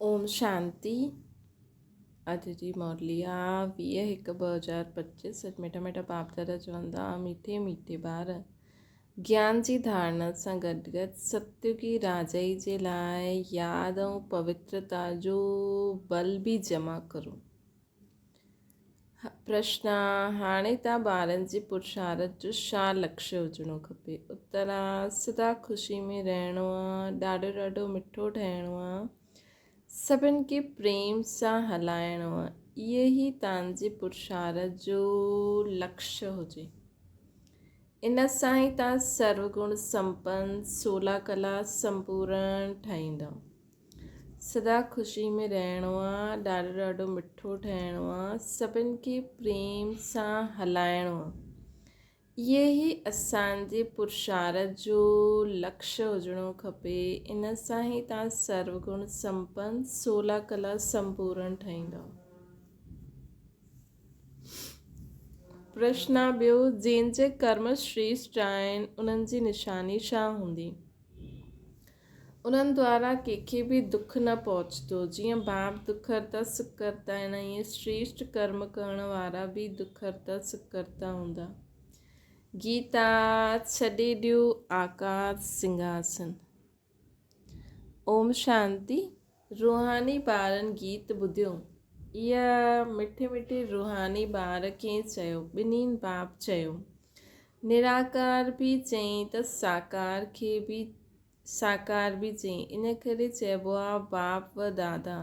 ओम शांति। अॼु जी मुरली आहे 20/1/2025। अॼु मिठा मिठा बाप दादा चवंदा मीठे मीठे ॿार ज्ञान जी धारणा सां गॾु गॾु सत्युगी राजाई जे लाइ यादि ऐं पवित्रता जो बल बि जमा करो। प्रश्न आहे, हाणे तव्हां ॿारनि जी पुरुषारत जो छा लक्ष्य हुजणो खपे? उत्तर आहे, सदा ख़ुशी में रहणो आहे, ॾाढो ॾाढो मिठो ठहिणो आहे, सभिनि खे प्रेम सां हलाइणो आहे। इहे ई तव्हांजे पुरुषारत जो लक्ष्य हुजे। इन सां ई तव्हां सर्वगुण संपन्न 16 कला संपूर्ण ठाहींदव। सदा ख़ुशी में रहणो आहे, ॾाढो ॾाढो मिठो ठहिणो आहे, सभिनि खे प्रेम सां हलाइणो आहे। इहे ई असांजे पुरुषारत जो लक्ष्य हुजणो खपे। इन सां ई तव्हां सर्वगुण संपन्न 16 कला संपूर्ण ठाहींदव। प्रश्न ॿियो, जंहिंजे कर्म श्रेष्ठ आहिनि उन्हनि जी निशानी छा हूंदी? उन्हनि द्वारा कंहिंखे बि दुख न पहुचंदो। जीअं बाप दुख हरता सुख करता आहिनि, ईअं श्रेष्ठ कर्म करण वारा बि दुख हरता सुख करता हूंदा। गीता छॾे ॾियो आकाश सिंहासन। ओम शांति। रूहानी ॿारनि गीत ॿुधियो। इहा मिठे मिठे रूहानी ॿार कीअं चयो? ॿिन्हिनि बाप चयो। निराकार बि चई त साकार बि चई। इन करे चइबो आहे बाप व दादा।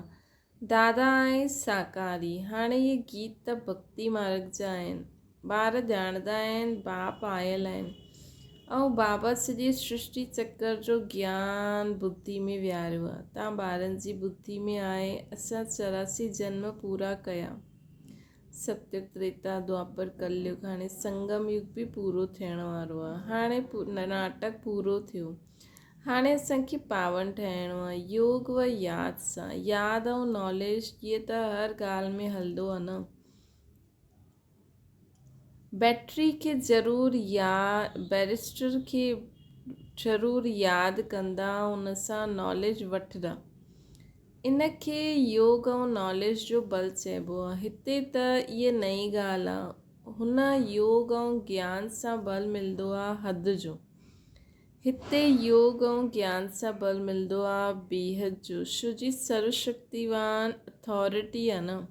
दादा ऐं साकारी। हाणे इहे गीत त भक्ति मार्ग जा आहिनि। ॿार ॼाणंदा आहिनि बाप आयल आहिनि ऐं बाबा सॼी सृष्टि चक्कर जो ज्ञान बुद्धि में विहारियो आहे। तव्हां ॿारनि जी बुद्धि में आहे असां 84 जन्म पूरा कया। सत्युग त्रेता द्वापर कलयुग, हाणे संगम युग बि पूरो थियण वारो आहे। हाणे नाटक पूरो थियो। हाणे असांखे पावन ठहिणो आहे योग व यादि सां। यादि ऐं नॉलेज इहे त हर ॻाल्हि में हलंदो आहे न। बैरिस्टर खे ज़रूरु यादि कंदा, उन सां नॉलेज वठंदा। इन खे योग ऐं नॉलेज जो बल चइबो आहे। हिते त इहा नई ॻाल्हि आहे। हुन योग ऐं ज्ञान सां बल मिलंदो आहे हद जो। हिते योग ऐं ज्ञान सां बल मिलंदो आहे बेहद जो। छो जी सर्वशक्तिवान अथॉरिटी आहे न।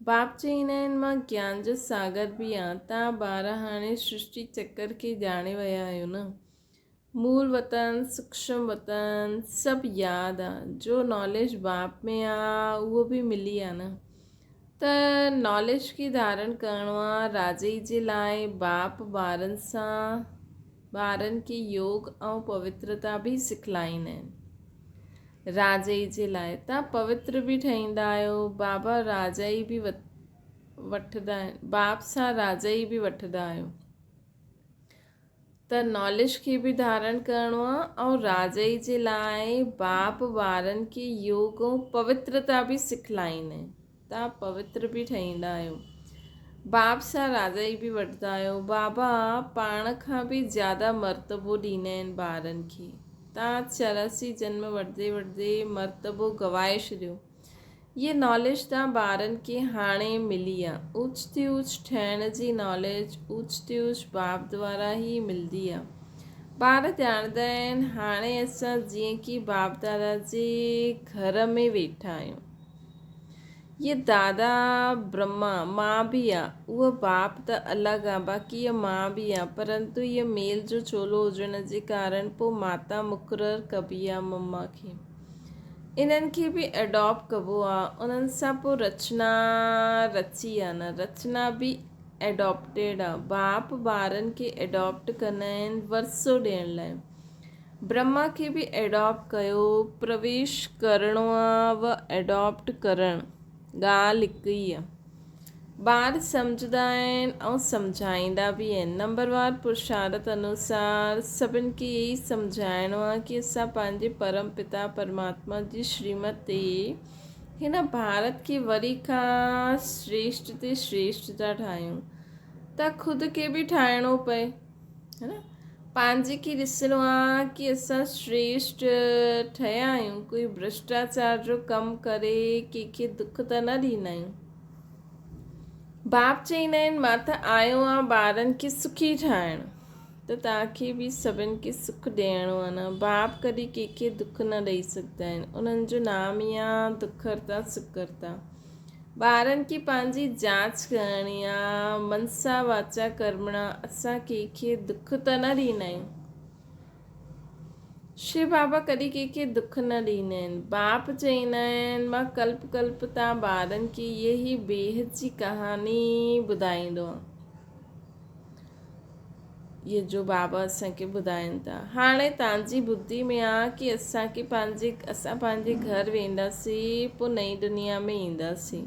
बाप चईंदा आहिनि मां ज्ञान जो सागर बि आहियां। तव्हां ॿार हाणे सृष्टि चक्कर खे ॼाणे विया आहियो न। मूल वतन, सूक्ष्म वतन सभु यादि आहे। जो नॉलेज बाप में आहे उहो बि मिली आहे न। त नॉलेज खे धारण करिणो आहे राजाई जे लाइ। बाप ॿारनि खे योग ऐं पवित्रता बि सिखलाईंदा आहिनि। राजाई जे लाइ तव्हां पवित्र बि ठहींदा आहियो। बाबा राजाई बि वठंदा आहिनि। बाप सां राजाई बि वठंदा आहियो। त नॉलेज खे बि धारण करिणो आहे ऐं राजाई जे लाइ बाप ॿारनि खे योग ऐं पवित्रता बि सिखलाईंदा आहिनि। तव्हां पवित्र बि ठहींदा आहियो। बाप सां राजाई बि वठंदा आहियो। बाबा पाण खां बि ज़्यादा मर्तबो ॾींदा आहिनि ॿारनि खे। तव्हां 84 जन्म वठंदे वठंदे मर्तबो गवाए छॾियो। ये नॉलेज तव्हां ॿारनि खे हाणे मिली आहे। ऊच ते ऊच ठहिण जी नॉलेज ऊच ते ऊच बाप द्वारा ई मिलंदी आहे। ॿार ॼाणंदा आहिनि हाणे असां जीअं की बाप दादा जे घर में वेठा आहियूं। ये दादा ब्रह्मा मां बि आहे। उहा बाप त अलॻि आहे, बाक़ी इहा मां बि आहे। परंतु इहा मेल जो चोलो हुजण जे कारण पोइ माता मुक़ररु कबी आहे मम्मा खे। इन्हनि खे बि एडॉप्ट कबो आहे। उन्हनि सां पोइ रचना रची आहे न। रचना बि एडॉप्टेड आहे। बाप ॿारनि खे एडॉप्ट कंदा आहिनि वरसो ॾियण लाइ। ब्रह्मा खे बि एडॉप्ट कयो। प्रवेश करिणो आहे व एडॉप्ट करणु ॻाल्हि हिकु ई आहे। ॿार सम्झंदा आहिनि ऐं सम्झाईंदा बि आहिनि। नंबरवार पुरुषारत अनुसार सभिनि खे इहे ई सम्झाइणो आहे की असां पंहिंजे परम पिता परमात्मा जी श्रीमत ते हिन भारत खे वरी खां श्रेष्ठ ते श्रेष्ठ था ठाहियूं। त ख़ुदि खे बि ठाहिणो पए, है न। पंहिंजे खे ॾिसणो आहे कि असां श्रेष्ठ ठहिया आहियूं, कोई भ्रष्टाचार जो कमु करे कंहिंखे दुख त न ॾींदा आहियूं। बाप चईंदा आहिनि मां त आयो आहियां ॿारनि खे सुखी ठाहिणु, त तव्हांखे बि सभिनि खे सुख ॾियणो आहे न। बाप कॾहिं कंहिंखे दुख न ॾेई सघंदा आहिनि, उन्हनि जो नाम ई आहे दुखहर्ता सुखहर्ता। ॿारनि खे पंहिंजी जांच करणी आहे, मनसा वाचा कर्मणा। असां कंहिंखे दुख त न ॾींदा आहियूं। शिव बाबा कॾहिं कंहिंखे दुख न ॾींदा आहिनि। बाप चईंदा आहिनि मां कल्प कल्प तव्हां ॿारनि खे इहे ई बेहद जी कहानी ॿुधाईंदो आहे, ये जो बाबा असांखे ॿुधाइनि था। हाणे तव्हांजी बुद्धि में आहे कि असां पंहिंजे घर वेंदासीं, पोइ नई दुनिया में ईंदासीं।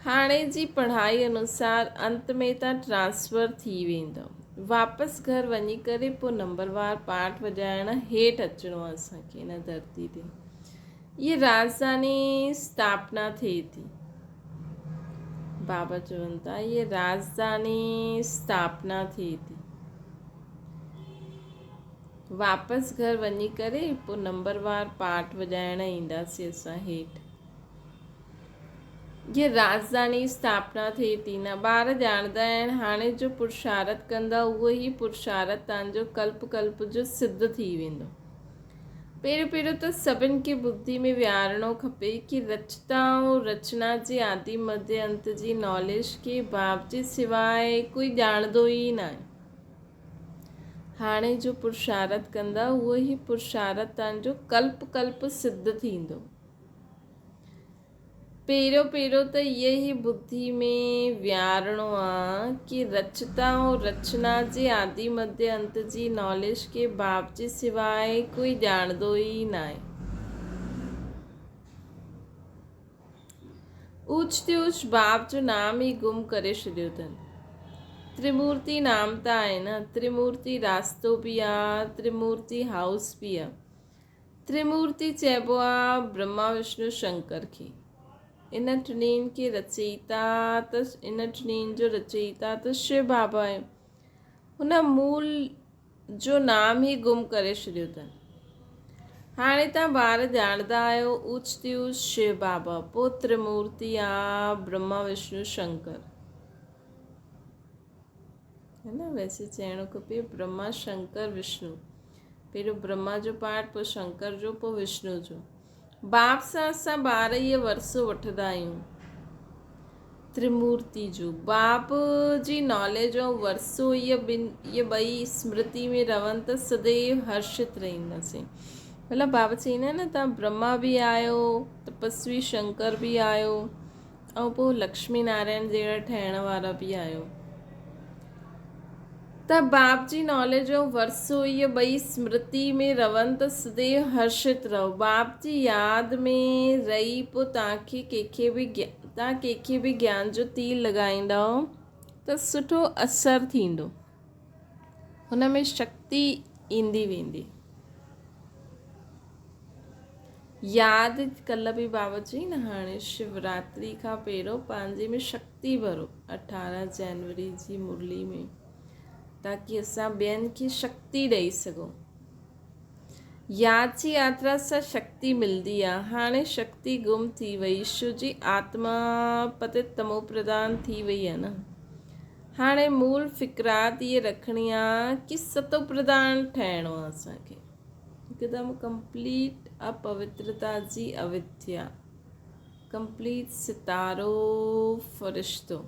हाणे जी पढ़ाई अनुसार अंत में तव्हां ट्रांसफ़र थी वेंदव, वापसि घर वञी करे पोइ नंबरवार पाठ वॼाइण हेठि अचिणो आहे असांखे हिन धरती ते। ये राजधानी स्थापना थिए थी। बाबा चवनि था ये राजधानी स्थापना थिए थी। वापसि घर वञी करे पोइ नंबरवार पाठ वॼाइण ईंदासीं असां हेठि। ये राजधानी स्थापना थिए थी न। ॿार ॼाणंदा आहिनि हाणे जो पुरुषार्थ कंदा उहो ई पुरुषार्थ तव्हांजो कल्प कल्प जो सिद्ध थी वेंदो। पहिरियों त सभिनि खे बुद्धि में विहारणो खपे कि रचता ऐं रचना जे आदि मध्य अंत जी नॉलेज खे बाप जे सवाइ कोई ॼाणंदो ई न आहे। हाणे जो पुरुषार्थ कंदा उहो ई पुरुषार्थ तव्हांजो कल्प कल्प सिद्ध थींदो। पहिरियों त इहे ई बुद्धि में विहारणो आहे कि रचता ऐं रचना जे आदि मध्य अंत जी नॉलेज खे बाप जे सवाइ कोई ॼाणंदो ई न आहे। ऊच ते ऊच बाप जो नाम ई गुम करे छॾियो अथनि। त्रिमूर्ति नाम त आहे न, त्रिमूर्ति रास्तो बि आहे, त्रिमूर्ति हाउस बि आहे। त्रिमूर्ति चइबो आहे ब्रह्मा विष्णु शंकर खे। इन टिनिनि खे इन टिनिनि जो रचयिता त शिव बाबा आहे। हुन मूल जो नाम ई गुम करे छॾियो अथनि। हाणे तव्हां ॿार ॼाणंदा आहियो ऊच ते ऊच शिव बाबा, पोइ त्रिमूर्ति आहे ब्रह्मा विष्णु शंकर, है न। वैसे चइणो खपे ब्रह्मा शंकर विष्णु। पहिरियों ब्रह्मा जो पाठ, पोइ शंकर जो, पोइ विष्णु जो। बाप सां असां ॿार इहे वरसो वठंदा आहियूं त्रिमूर्ति जो। बाप जी नॉलेज ऐं वरसो इहे ॿई स्मृति में रहनि त सदैव हर्षित रहंदासीं। मतिलबु बाबा चईंदा आहिनि न तव्हां ब्रह्मा बि आहियो, तपस्वी शंकर बि आहियो, ऐं पोइ लक्ष्मी नारायण जहिड़ा ठहिण वारा बि आहियो। त बाप जी नॉलेज ऐं वरसो इहे ॿई स्मृति में रहनि त सदैव हर्षित रहो। बाप जी यादि में रही पोइ तव्हां कंहिंखे बि ज्ञान जो तीर लॻाईंदव त सुठो असरु थींदो, हुन में शक्ति ईंदी वेंदी। यादि कल्ह बि बाबा चई न, हाणे शिवरात्रि खां पहिरियों पंहिंजे में शक्ति भरो 18 जनवरी जी मुरली में, ताकी असां ॿियनि खे शक्ति ॾेई सघूं। यादि जी यात्रा सां शक्ति मिलंदी आहे। हाणे शक्ति गुम थी वई, छो जी आत्मा पतित तमो प्रधान थी वई आहे न। हाणे मूल फ़िक्रात इहे रखणी आहे कि सतो प्रधान ठहिणो आहे असांखे, हिकदमि कंप्लीट अपवित्रता जी अविद्या, कंप्लीट सितारो फ़रिश्तो।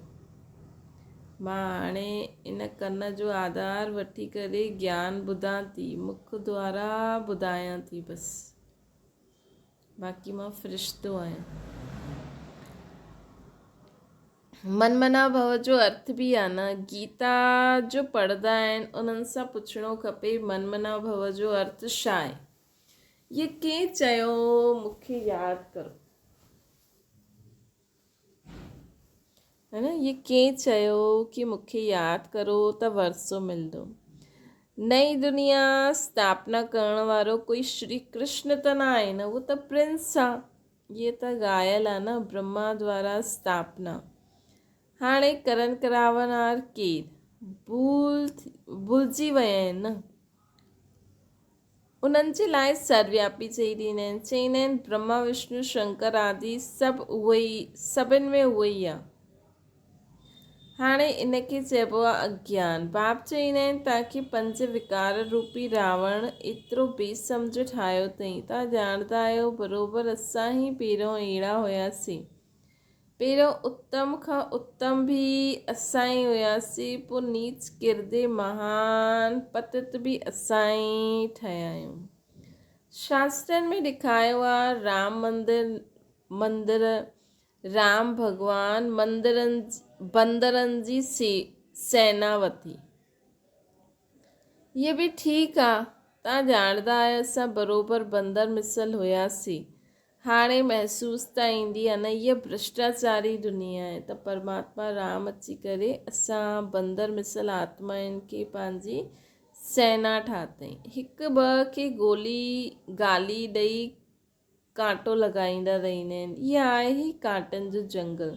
मां हाणे इन कन जो आधार वठी करे ज्ञान ॿुधां थी, मुख द्वारा ॿुधायां थी बसि, बाक़ी मां फ़रिश्तो आहियां। मनमना भव जो अर्थ बि आहे न। गीता जो पढ़ंदा आहिनि उन्हनि सां पुछणो खपे मनमना भव जो अर्थ छा आहे। ये कंहिं चयो मूंखे यादि करो, है न। ये कंहिं चयो कि मूंखे यादि करो त वरसो मिलंदो। नई दुनिया स्थापना करण वारो कोई श्री कृष्ण त न आहे न, उहो त प्रिंस आहे। ये त ॻायल आहे न, ब्रह्मा द्वारा स्थापना। हाणे करण करावनार केरु भुलिजी विया आहिनि न। उन्हनि जे लाइ सर्वव्यापी चई ॾींदा आहिनि। चईंदा आहिनि ब्रह्मा विष्णु शंकर आदि सभु उहो ई, सभिनि में उहो ई आहे। हाणे इनखे चइबो आहे अज्ञान। बाप चईंदा आहिनि तव्हांखे पंज विकार रूपी रावण एतिरो बेसम्झ ठाहियो अथई। तव्हां ॼाणंदा आहियो बराबरि असां ई पहिरियों अहिड़ा हुआसीं। पहिरियों उत्तम खां उत्तम बि असां ई हुआसीं, पोइ नीच किरदे महान पतित बि असां ई ठहिया आहियूं। शास्त्रनि में ॾेखारियो आहे राम मंदिर राम भॻवान बंदरनि जी सेनावती। इहे बि ठीकु आहे। तव्हां ॼाणंदा आहियो असां बराबरि बंदर मिसल हुआसीं। हाणे महसूस त ईंदी आहे न, इहा भ्रष्टाचारी दुनिया आहे। त परमात्मा राम अची करे असां बंदर मिसल आत्माउनि खे पंहिंजी सेना ठातई। हिकु ॿ खे गाली ॾेई कांटो लॻाईंदा रहंदा आहिनि। इहा आहे ई कांटनि जो जंगल।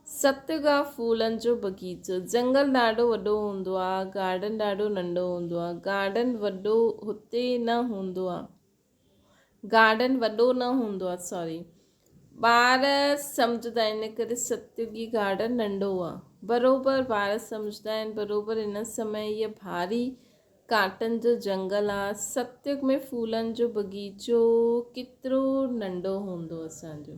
सत्युग आहे फूलनि जो बगीचो। जंगल ॾाढो वॾो हूंदो आहे, गार्डन ॾाढो नंढो हूंदो आहे। गार्डन वॾो हुते न हूंदो आहे, गार्डन वॾो न हूंदो आहे, सॉरी। ॿार सम्झंदा आहिनि इन करे सत्युगी गार्डन नंढो आहे। बराबरि ॿार सम्झंदा आहिनि बराबरि इन समय इहा भारी कांटनि जो जंगल आहे। सत्युग में फूलनि जो बगीचो केतिरो नंढो हूंदो असांजो।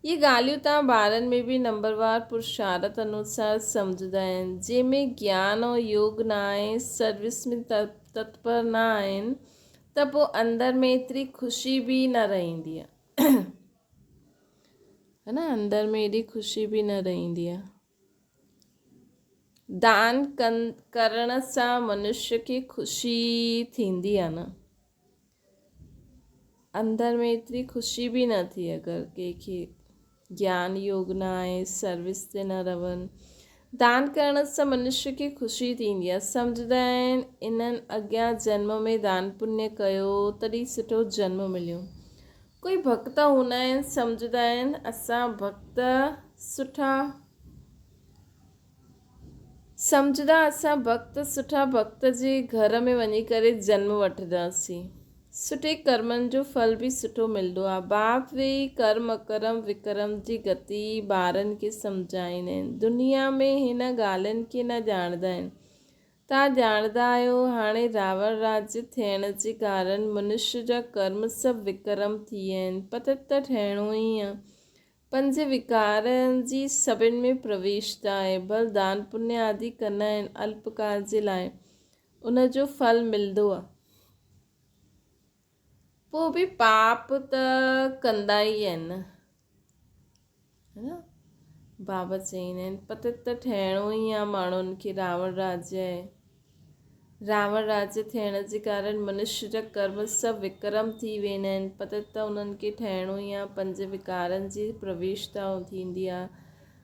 ये ॻाल्हियूं तव्हां ॿारनि में बि नंबरवार पुरुषार्थ अनुसार सम्झंदा आहिनि। जंहिंमें ज्ञान ऐं योग न आहे, सर्विस में तत्पर न आहिनि, त पोइ अंदरि में एतिरी ख़ुशी बि न रहंदी आहे, है न। अंदरि में एॾी ख़ुशी बि न रहंदी आहे। दान करण सां मनुष्य खे ख़ुशी थींदी आहे न। अंदरि में एतिरी ख़ुशी बि न थी अगरि कंहिंखे ज्ञान योग न आहे, सर्विस ते न रहनि। दान करण सां मनुष्य खे ख़ुशी थींदी आहे। सम्झंदा आहिनि इन्हनि अॻियां जन्म में दान पुण्य कयो तॾहिं सुठो जन्म मिलियो। कोई भक्त हूंदा आहिनि, सम्झंदा आहिनि असां भक्त सुठा भक्त जे घर में वञी करे जन्म वठंदासीं। सुठे कर्मनि जो फल बि सुठो मिलंदो आहे। बाप वेही कर्म अकरम विक्रम जी गति ॿारनि खे सम्झाईंदा आहिनि। दुनिया में हिन ॻाल्हियुनि खे न ॼाणंदा आहिनि। तव्हां ॼाणंदा आहियो हाणे रावण राज्य थियण जे कारण मनुष्य जा कर्म सभु विक्रम थी विया आहिनि। पतित त ठहिणो ई आहे। पंज विकारनि जी सभिनि में प्रवेशता आहे। बलिदान पुण्य आदि कंदा आहिनि अल्पकाल जे लाइ, उनजो फल मिलंदो आहे। पोइ बि पाप त कंदा ई आहिनि, है न। बाबा चईंदा आहिनि पतित त ठहिणो ई आहे माण्हुनि खे। रावण राज्य थियण जे कारण मनुष्य जा कर्म सभु विक्रम थी वेंदा आहिनि। पतित त उन्हनि खे ठहिणो ई आहे। पंज विकारनि जी प्रवेशता थींदी आहे।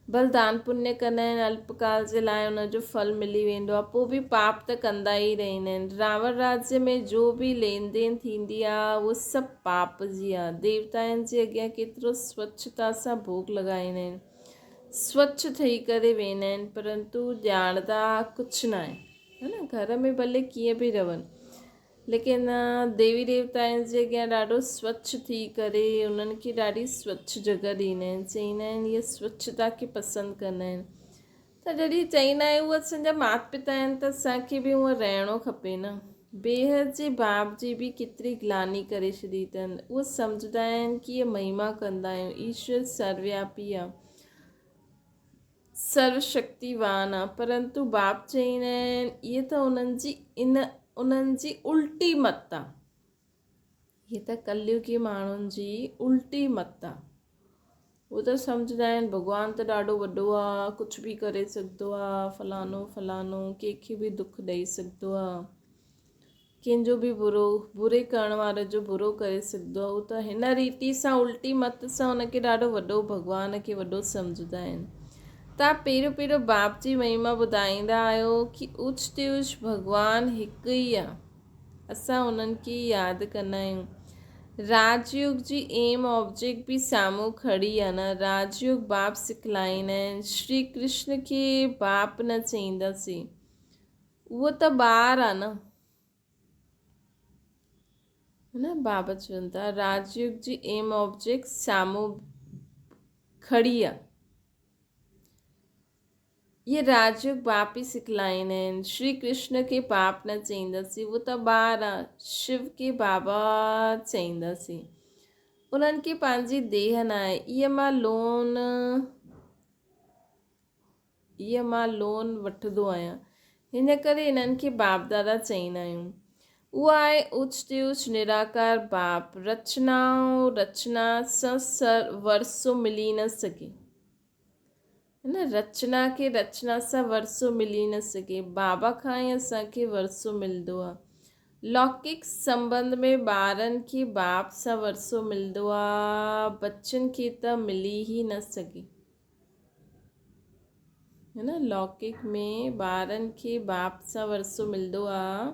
बलिदान पुण्य कंदा आहिनि अल्पकाल जे लाइ, उनजो फल मिली वेंदो आहे। पोइ बि पाप त कंदा ई रहंदा आहिनि। रावण राज्य में जो बि लेन देन थींदी आहे उहो सभु पाप जी आहे। देवताउनि जे अॻियां केतिरो स्वच्छता सां भोग लॻाईंदा आहिनि, स्वच्छ ठही करे वेंदा आहिनि, परंतु ॼाणंदा कुझु न आहे, है न। घर में भले कीअं बि रहनि, लेकिन देवी देवताउनि जे अॻियां ॾाढो स्वच्छ थी करे उन्हनि खे ॾाढी स्वच्छ जॻह ॾींदा आहिनि। चईंदा आहिनि इहे स्वच्छता खे पसंदि कंदा आहिनि। त जॾहिं चईंदा आहियूं उहे असांजा माता पिता आहिनि त असांखे बि उअं रहणो खपे न। बेहद जे बाप जी बि केतिरी ग्लानी करे छॾी अथनि। उहे सम्झंदा आहिनि कि इहा महिमा कंदा आहियूं। ईश्वर सर्वव्यापी आहे, सर्वशक्तिवान आहे, परंतु बाप चईंदा आहिनि इहे त उन्हनि जी उल्टी मत आहे। इहे त कलयुगी माण्हुनि जी उल्टी मत आहे। उहो त सम्झंदा आहिनि भॻवानु त ॾाढो वॾो आहे, कुझु बि करे सघंदो आहे, फलानो फलानो, कंहिंखे बि दुख ॾेई सघंदो आहे, कंहिंजो बि बुरे करण वारे जो बुरो करे सघंदो आहे। उहो त हिन रीति सां उल्टी मत सां उनखे ॾाढो वॾो भॻवान खे वॾो सम्झंदा आहिनि। तव्हां पहिरियों बाप जी महिमा ॿुधाईंदा आहियो कि ऊच ते ऊच भॻवानु हिकु ई आहे। असां उन्हनि खे यादि कंदा आहियूं। राजयोग जी एम ऑब्जेक्ट बि साम्हूं खड़ी आहे न। राजयोग बाप सिखलाईंदा आहिनि। श्री कृष्ण खे बाप न चईंदासीं, उहो त ॿार आहे न। है न। बाबा चवनि था राजयोग जी एम ऑब्जेक्ट साम्हूं खड़ी आहे। ये राजयोग बाप ई सिखलाईंदा आहिनि। श्री कृष्ण खे बाप न चईंदासीं, उहो त ॿार आहे। शिव खे बाबा चईंदासीं। उन्हनि खे पंहिंजी देह न आहे। ईअ मां लोन वठंदो आहियां, हिन करे इन्हनि खे बाप दादा चईंदा आहियूं। उहा आहे उच्च उच्च निराकार बाप। रचना सां वरसो मिली न सघे, है न। रचना खे रचना सां वरसो मिली न सघे। बाबा खां ई असांखे वरसो मिलंदो आहे। लौकिक संबंध में ॿारनि खे बाप सां वरसो मिलंदो आहे, बच्चनि खे त मिली ई न सघे, है न। लौकिक में ॿारनि खे बाप सां वरसो मिलंदो आहे,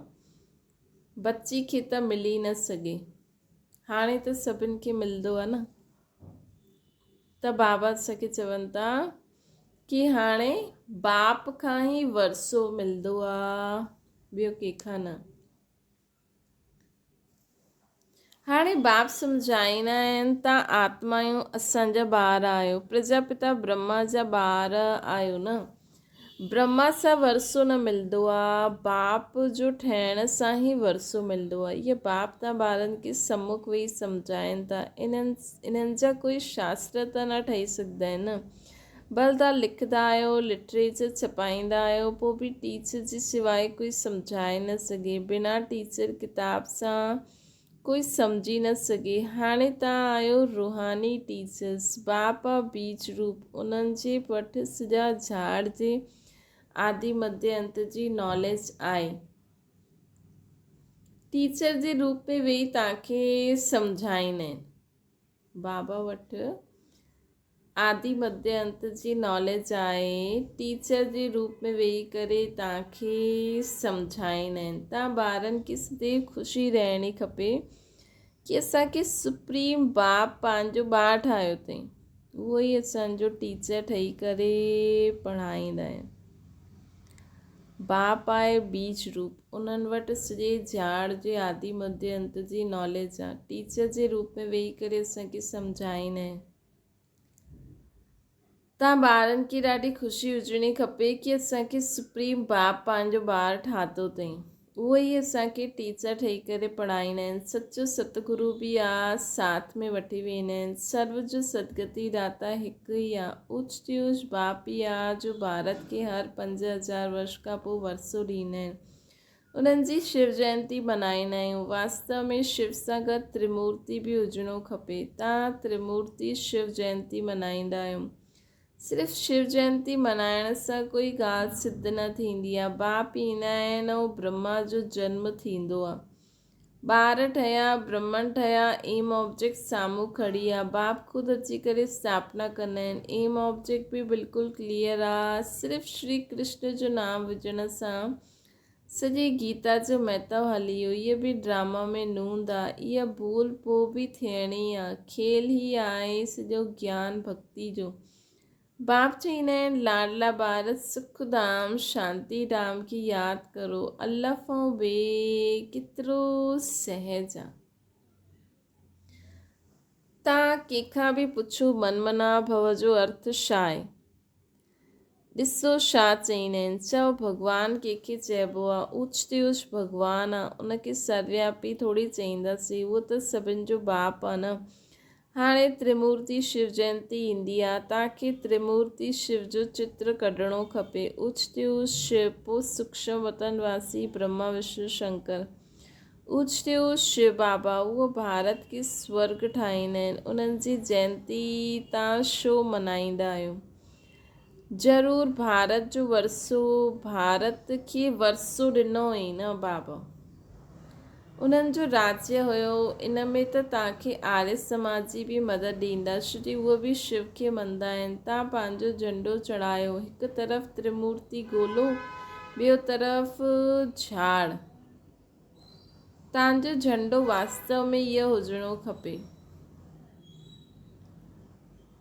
बच्ची खे त मिली न सघे। हाणे त सभिनि खे मिलंदो आहे न। त बाबा असांखे चवनि था कि हाणे बाप खां ई वरसो मिलंदो आहे, ॿियो कंहिंखां न। हाणे बाप सम्झाईंदा आहिनि, तव्हां आत्मायूं असांजा ॿार आहियो, प्रजापिता ब्रह्मा जा ॿार आहियो न। ब्रह्मा सां वरसो न मिलंदो आहे, बाप जो ठहिण सां ई वरसो मिलंदो आहे। इहे बाप तव्हां ॿारनि खे सम्मुख वेही सम्झाइनि था। इन्हनि जा कोई शास्त्र त न ठही सघंदा आहिनि न। भले तव्हां लिखंदा आहियो, लिटरेचर छपाईंदा आहियो, पोइ बि टीचर जी सवाइ कोई सम्झाए न सघे। बिना टीचर किताब सां कोई सम्झी न सघे। हाणे तव्हां आहियो रूहानी टीचर्स। बाप बीज रूप, उन्हनि जे वटि सॼा झाड़ जे आदि मध्य अंत जी नॉलेज आहे। टीचर जे रूप में वेही तव्हांखे सम्झाईंदा आहिनि। बाबा वटि आदि मध्य अंत जी नॉलेज आहे। टीचर जे रूप में वेही करे तव्हांखे सम्झाईंदा आहिनि। तव्हां ॿारनि खे सदैव ख़ुशी रहणी खपे कि असांखे सुप्रीम बाप पंहिंजो ॿारु ठाहियो अथई। उहो ई असांजो टीचर ठही करे पढ़ाईंदा आहिनि। बाप आहे बीज रूप, उन्हनि वटि सॼे झाड़ जे आदि मध्य अंत जी नॉलेज आहे। टीचर जे रूप में वेही करे असांखे सम्झाईंदा आहिनि। तव्हां ॿारनि खे ॾाढी ख़ुशी हुजणी खपे कि असांखे सुप्रीम बाप पंहिंजो ॿारु ठातो अथई। उहो ई असांखे टीचर ठही करे पढ़ाईंदा आहिनि। सचो सतगुरु बि आहे, साथ में वठी वेंदा आहिनि। सर्व जो सदगति दाता हिकु ई आहे। उच्च उच्च बाप ई आहे जो भारत खे हर 5000 वर्ष खां पोइ वरसो ॾींदा आहिनि। उन्हनि जी शिव जयंती मल्हाईंदा आहियूं। वास्तव में शिव सां गॾु त्रिमूर्ति बि हुजिणो खपे। तव्हां त्रिमूर्ति शिव जयंती मल्हाईंदा आहियो। सिर्फ़ु शिव जयंती मल्हाइण सां कोई ॻाल्हि सिद्ध न थींदी आहे। बाप ईंदा आहिनि ऐं ब्रह्मा जो जन्म थींदो आहे। ॿार ठहिया, ब्रह्मन ठहिया, एम ऑब्जेक्ट साम्हूं खड़ी आहे। बाप ख़ुदि अची करे स्थापना कंदा आहिनि। एम ऑब्जेक्ट बि बिल्कुलु क्लियर आहे। सिर्फ़ु श्री कृष्ण जो नाम विझण सां सॼी गीता जो महत्व हली वियो। इहा बि ड्रामा में नूंद आहे। इहा भूल पोइ बि थियणी आहे। खेल ई आहे सॼो ज्ञान भक्ति जो। बाप चईंदा आहिनि लाडला ॿार सुखधाम शांति धाम खे यादि करो। अलफ़ ऐं बे केतिरो सहज आहे। तव्हां कंहिंखां बि पुछो मनमना भव जो अर्थ छा आहे। ॾिसो छा चईंदा आहिनि। चओ भॻवानु कंहिंखे चइबो आहे। उच ते उच भॻवानु आहे, उनखे सर्वव्यापी थोरी चईंदासीं। उहो त सभिनि जो बाप आहे न। हाणे त्रिमूर्ति शिव जयंती ईंदी आहे। तव्हांखे त्रिमूर्ति शिव जो चित्र कढणो खपे। उच ते उच शिव, पोइ सूक्ष्म वतनवासी ब्रह्मा विष्णु शंकर। उच ते उच शिव बाबा, उहो भारत खे स्वर्ग ठाहींदा आहिनि। उन्हनि जी जयंती तव्हां छो मल्हाईंदा आहियो। ज़रूरु भारत जो वरसो, भारत खे वरसो ॾिनो हुई न बाबा। उन्हनि जो राज्य हुयो। इन में त तव्हांखे आर्य समाज जी बि मदद ॾींदा, छोकी उहे बि शिव खे मञंदा आहिनि। तव्हां पंहिंजो झंडो चढ़ायो। हिकु तरफ़ त्रिमूर्ति गोलो, ॿियो तरफ़ झाड़। तव्हांजो झंडो वास्तव में इहो हुजिणो खपे।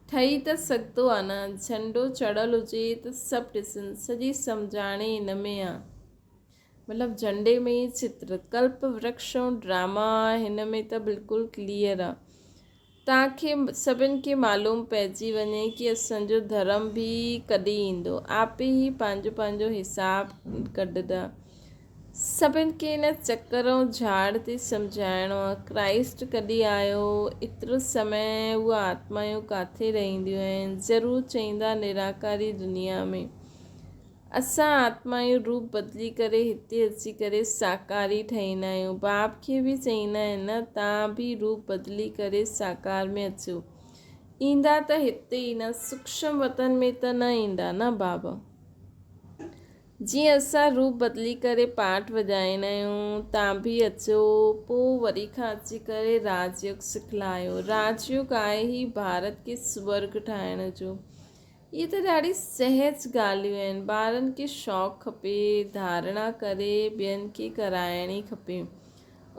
ठही त सघंदो आहे न। झंडो चढ़ियल हुजे त सभु ॾिसनि। सॼी सम्झाणी इन में आहे। मतिलबु झंडे में ई चित्र, कल्प वृक्ष ऐं ड्रामा हिन में त बिल्कुलु क्लियर आहे। तव्हांखे सभिनि खे मालूम पइजी वञे कि असांजो धर्म बि कॾहिं ईंदो, आपे ई पंहिंजो पंहिंजो हिसाबु कढंदा। सभिनि खे हिन चकर ऐं झाड़ ते सम्झाइणो आहे क्राइस्ट कॾहिं आयो, एतिरो समय उहा आत्मायूं किथे रहंदियूं आहिनि। ज़रूरु चईंदा निराकारी दुनिया में असां आत्मायूं रूप बदिली करे हिते अची करे साकारी ठहींदा आहियूं। बाप खे बि चईंदा आहिनि न, तव्हां बि रूप बदिली करे साकार में अचो। ईंदा त हिते ई न, सूक्ष्म वतन में त न ईंदा न बाबा। जीअं असां रूप बदिली करे पाठ वॼाईंदा आहियूं, तव्हां बि अचो, पोइ वरी खां अची करे राजयोग सिखलायो। राजयोग आहे ई भारत खे स्वर्ग ठाहिण जो। इहे त ॾाढी सहज ॻाल्हियूं आहिनि। ॿारनि खे शौक़ु खपे, धारणा करे ॿियनि खे कराइणी खपे,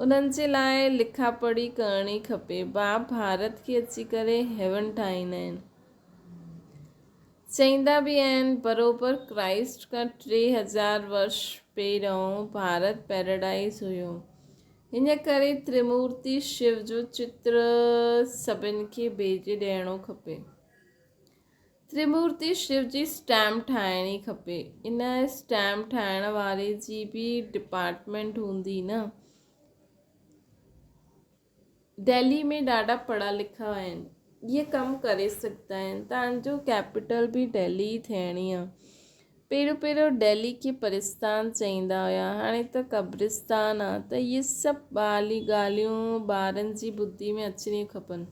उन्हनि जे लाइ लिखा पढ़ी करणी खपे। बाप भारत खे अची करे हेवन ठाहींदा आहिनि। चईंदा बि आहिनि बराबरि क्राइस्ट खां 3000 वर्ष पहिरियों भारत पैराडाइज़ हुयो। हिन करे त्रिमूर्ति शिव जो चित्र सभिनि खे भेजे ॾियणो खपे। त्रिमूर्ति शिव जी स्टैम्प ठाहिणी खपे। इन स्टैम्प ठाहिण वारे जी बि डिपार्टमेंट हूंदी न। दिल्ली में ॾाढा पढ़ा लिखा आहिनि, इहे कमु करे सघंदा आहिनि। तव्हांजो कैपिटल बि दिल्ली ई थियणी आहे। पहिरियों दिल्ली खे परिस्तान चईंदा हुया, हाणे त कब्रिस्तान आहे। त इहे सभु ॻाल्हियूं ॿारनि जी बुद्धि में अचणियूं खपनि।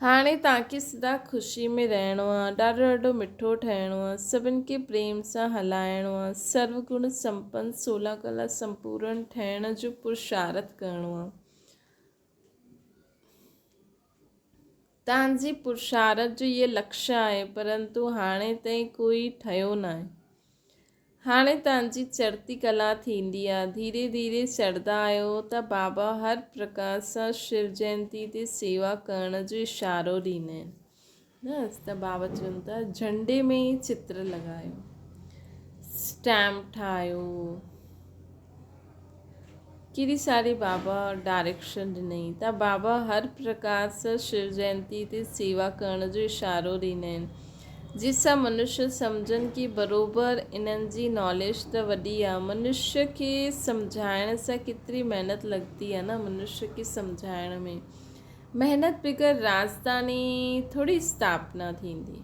हाणे तव्हांखे सदा ख़ुशी में रहणो आहे, ॾाढो ॾाढो मिठो ठहिणो आहे, सभिनि खे प्रेम सां हलाइणो आहे, सर्वगुण संपन्न 16 कला संपूर्ण ठहिण जो पुरुषार्थ करिणो आहे। तव्हांजी पुरुषार्थ जो इहे लक्ष्य आहे, परंतु हाणे ताईं कोई ठहियो न आहे। हाणे तव्हांजी चढ़ती कला थींदी आहे, धीरे धीरे चढ़ंदा आहियो त बाबा हर प्रकार सां शिव जयंती ते सेवा करण जो इशारो ॾींदा आहिनि न। त बाबा चवनि था झंडे में ई चित्र लॻायो, स्टैम्प ठाहियो। केॾी सारी बाबा डायरेक्शन ॾिनई। त बाबा हर प्रकार सां शिव जयंती ते सेवा करण जो इशारो ॾींदा आहिनि, जंहिंसां मनुष्य सम्झनि कि बराबरि इन्हनि जी नॉलेज त वॾी आहे। मनुष्य खे सम्झाइण सां केतिरी महिनत लॻंदी आहे न। मनुष्य खे सम्झाइण में महिनत बग़ैर राजधानी थोरी स्थापना थींदी।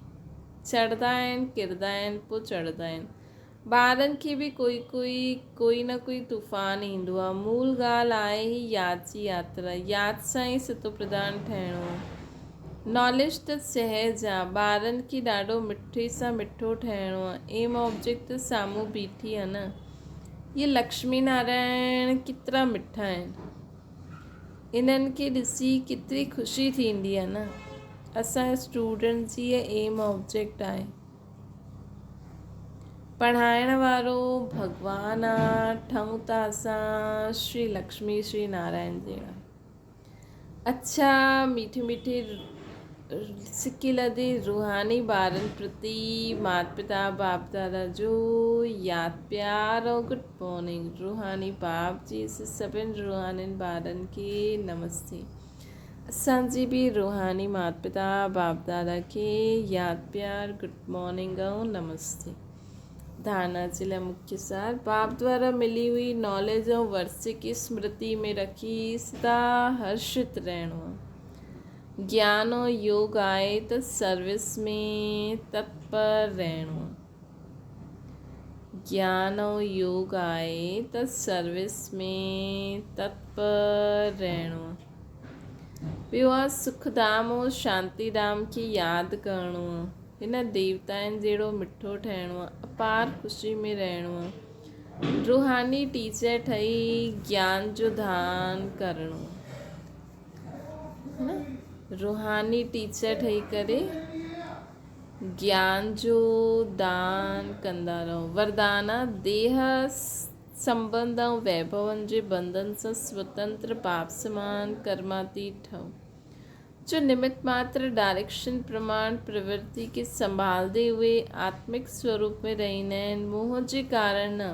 चढ़ंदा आहिनि, किरंदा आहिनि, पोइ चढ़ंदा आहिनि। ॿारनि खे बि कोई न कोई तूफ़ान ईंदो आहे। मूल ॻाल्हि आहे ई यादि जी यात्रा। यादि सां ई सतो प्रधान ठहिणो। नॉलेज त सहज आहे, ॿारनि खे ॾाढो मिठे सां मिठो ठहिणो आहे। एम ऑब्जेक्ट त साम्हूं बीठी आहे न। इहे लक्ष्मी नारायण केतिरा मिठा आहिनि, इन्हनि खे ॾिसी केतिरी ख़ुशी थींदी आहे न। असांजे स्टूडेंट जी एम ऑब्जेक्ट आहे। पढ़ाइण वारो भॻवानु आहे, ठहूं था असां श्री लक्ष्मी श्री नारायण जहिड़ा। अच्छा मीठे मीठे सिकी लदे रूहानी ॿारनि प्रति माता पिता बाप दादा जो यादि प्यार और गुड मॉर्निंग। रूहानी बाप जी सभिनि रूहानियुनि ॿारनि खे नमस्ते। असांजी बि रूहानी माता पिता बाप दादा खे यादि प्यार गुड मॉर्निंग ऐं नमस्ते। धारणा जे लाइ मुख्य सार। बाप द्वारा मिली हुई नॉलेज ऐं वर्से की स्मृति में रखी सदा हर्षित रहणो आहे। ज्ञान और योग आहे त सर्विस में तत्पर रहणो। ज्ञान और योग आहे त सर्विस में तत्पर रहणो। ॿियो आहे सुखधाम और शांतिधाम खे यादि करिणो आहे। हिन देवताउनि जहिड़ो मिठो ठहिणो आहे, अपार ख़ुशी में रहणो आहे। रूहानी टीचर ठही ज्ञान जो दान करिणो है न। रूहानी टीचर ठही करे ज्ञान जो दान कंदा रहो। वरदाना देह संबंध ऐं वैभवनि जे बंधन सां स्वतंत्र बाप समान कर्मातीत ठहो, जो निमित्त मात्र डायरेक्शन प्रमाण प्रवृत्ति के संभालते हुए आत्मिक स्वरूप में रहना आहिनि। मोह जे कारण न,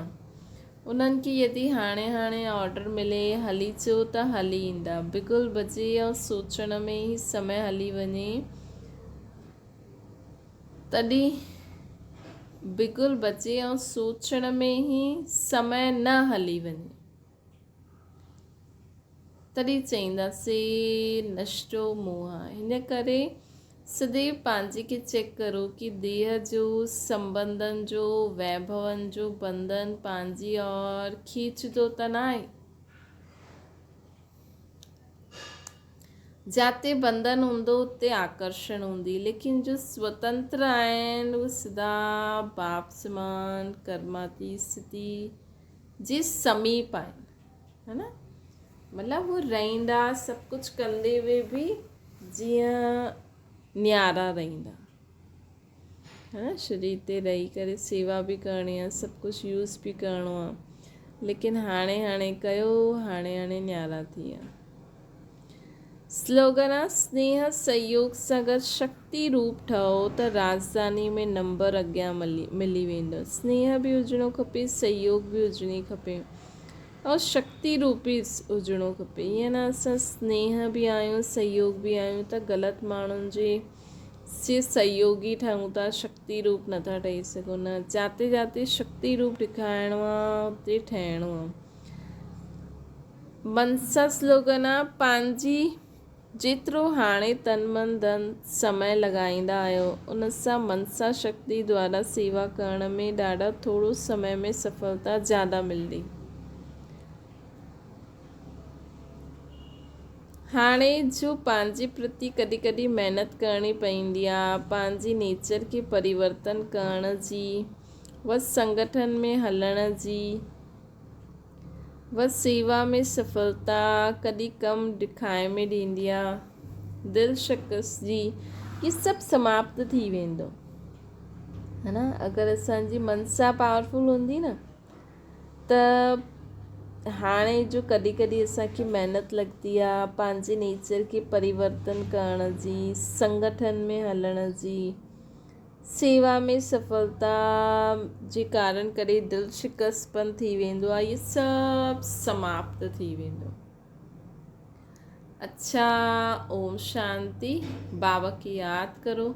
उन्हनि खे यदि हाणे हाणे ऑर्डर मिले हली अचो त हली ईंदा। बिगुल बजे ऐं सोचण में ई समय हली वञे तॾहिं बिगुल बजे ऐं सोचण में ई समय न हली वञे तॾहिं चईंदासीं नष्टो मोह आहे। हिन करे सदैव पंहिंजे खे चेक करो कि देह जो संबंधन जो वैभवन जो बंधन पंहिंजी और खींचदो त न आहे। जाते बंधन हूंदो उते आकर्षण हूंदी, लेकिन जो स्वतंत्र आहिनि उहे सिधा बाप समान कर्माती स्थिति जे समीप आहिनि, है न। मतिलबु उहे रहंदा सभु कुझु कंदे हुए बि जीअं न्यारा रहंदा, है न। शरीर ते रही करे सेवा बि करणी आहे, सभु कुझु यूज़ बि करिणो आहे, लेकिन हाणे हाणे कयो, हाणे हाणे न्यारा थी विया। स्लोगन आहे स्नेह सहयोग सां अगरि शक्ति रूप ठहो त राजधानी में नंबर अॻियां मिली वेंदो। स्नेह बि हुजिणो खपे, सहयोग बि हुजणी खपे और शक्ति रूप बि हुजिणो खपे। ईअं न असां स्नेह बि आहियूं सहयोग बि आहियूं त ग़लति माण्हुनि जे सहयोगी ठहूं था, शक्ति रूप नथा ठही सघूं। न, जाते जाते शक्ति रूप ॾेखारिणो आहे उते ठहिणो आहे। मनसा स्लोगन आहे पंहिंजी जेतिरो हाणे तन मन धन समय लॻाईंदा आहियो उन सां मनसा शक्ति द्वारा सेवा करण में ॾाढा थोरो समय में सफलता ज़्यादा मिलंदी। हाणे जो पंहिंजे प्रति कॾहिं कॾहिं महिनत करणी पवंदी आहे, पंहिंजी नेचर खे परिवर्तन करण जी, व संगठन में हलण जी, व सेवा में सफलता कॾहिं कम ॾेखारे में ॾींदी आहे, दिलि शिकस्त जी, ये सभु समाप्त थी वेंदो, है न। अगरि असांजी मनसा पावरफुल हूंदी न त हाणे जो कॾहिं कॾहिं असांखे महिनत लॻंदी आहे पंहिंजे नेचर खे परिवर्तन करण जी, संगठन में हलण जी, सेवा में सफलता जे कारण करे दिलि शिकस्तपन थी वेंदो आहे, इहे सभु समाप्त थी वेंदो। अच्छा, ओम शांति। बाबा की यादि करो।